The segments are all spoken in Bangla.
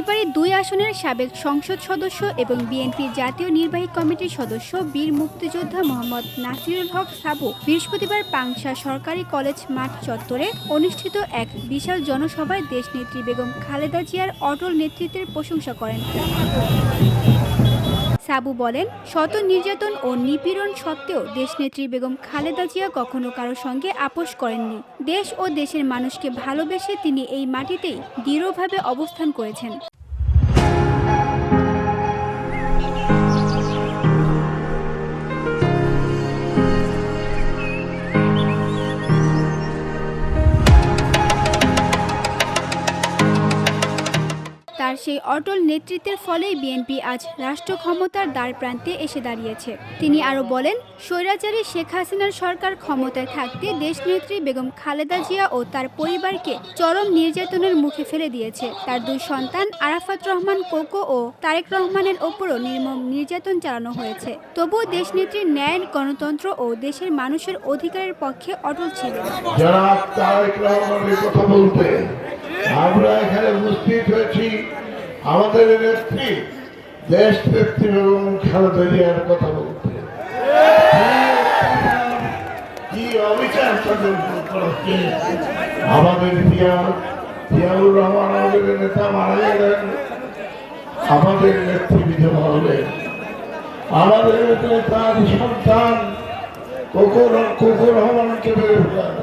যাত্রাবাড়ী ২ আসনের সাবেক সংসদ সদস্য এবং বিএনপির জাতীয় নির্বাহী কমিটির সদস্য বীর মুক্তিযোদ্ধা মোহাম্মদ নাসিরুল হক সাবু বৃহস্পতিবার পাংশা সরকারি কলেজ মাঠ চত্বরে অনুষ্ঠিত এক বিশাল জনসভায় দেশনেত্রী বেগম খালেদা জিয়ার অটল নেতৃত্বের প্রশংসা করেন। সাবু বলেন, শত নির্যাতন ও নিপীড়ন সত্ত্বেও দেশনেত্রী বেগম খালেদা জিয়া কখনো কারো সঙ্গে আপোষ করেননি। দেশ ও দেশের মানুষকে ভালোবেসে তিনি এই মাটিতেই দৃঢ়ভাবে অবস্থান করেছেন। তার সেই অটল নেতৃত্বের ফলেই বিএনপি আজ রাষ্ট্র ক্ষমতার দ্বারপ্রান্তে এসে দাঁড়িয়েছে। তিনি আরও বলেন, স্বৈরাচারী শেখ হাসিনার সরকার ক্ষমতায় থাকতে দেশনেত্রী বেগম খালেদা জিয়া ও তার পরিবারকে চরম নির্যাতনের মুখে ফেলে দিয়েছে। তার 2 সন্তান আরাফাত রহমান কোকো ও তারেক রহমানের ওপরও নির্মম নির্যাতন চালানো হয়েছে। তবুও দেশনেত্রীর ন্যায়, গণতন্ত্র ও দেশের মানুষের অধিকারের পক্ষে অটল ছিলেন। আমরা এখানে উপস্থিত হয়েছি আমাদের নেত্রী দেশ নেত্রী এবং খালেদা জিয়ার কথা বলতে। কি অবিচার করছে আমাদের জিয়াউর রহমান, আমাদের নেতা মারা গেলেন, আমাদের নেত্রী বিধবা হলেন, আমাদের নেতার সন্তান কোকো রহমানকে বেড়ে ফেলেন,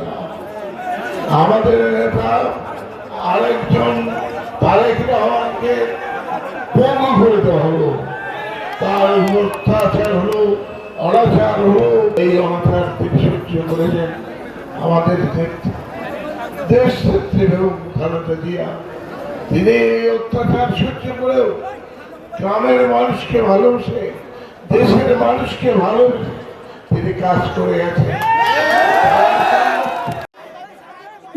আমাদের নেতা আরেকজন তারেক রহমানকে পঙ্গু করে দেওয়া হলো, তার অত্যাচার হলো, অনাচার হলো। এই অনাচার তিনি সহ্য করেছেন আমাদের দেশ নেত্রী বেগম খালেদা জিয়া। তিনি এই অত্যাচার সহ্য করেও গ্রামের মানুষকে ভালোবেসে, দেশের মানুষকে ভালোবেসে তিনি কাজ করে গেছেন।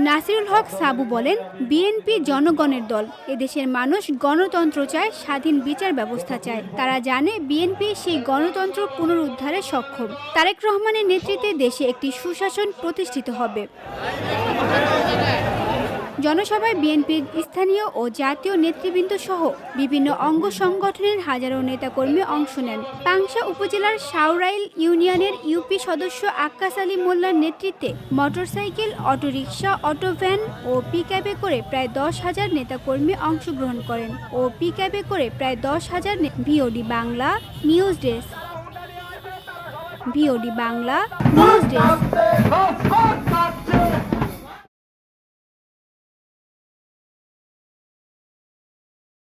নাসিরুল হক সাবু বলেন, বিএনপি জনগণের দল। এদেশের মানুষ গণতন্ত্র চায়, স্বাধীন বিচার ব্যবস্থা চায়। তারা জানে বিএনপি সেই গণতন্ত্র পুনরুদ্ধারে সক্ষম। তারেক রহমানের নেতৃত্বে দেশে একটি সুশাসন প্রতিষ্ঠিত হবে। জনসভায় বিএনপির স্থানীয় ও জাতীয় নেতৃবৃন্দ সহ বিভিন্ন অঙ্গ সংগঠনের হাজারো নেতাকর্মী অংশ নেন। পাংশা উপজেলার শাওরাইল ইউনিয়নের ইউপি সদস্য আক্কাস আলী মোল্লার নেতৃত্বে মোটরসাইকেল, অটোরিকশা, অটোভ্যান ও পিকআপে করে প্রায় 10,000 নেতাকর্মী অংশগ্রহণ করেন ও পিকআপে করে প্রায় 10,000। VOD Bangla news desk.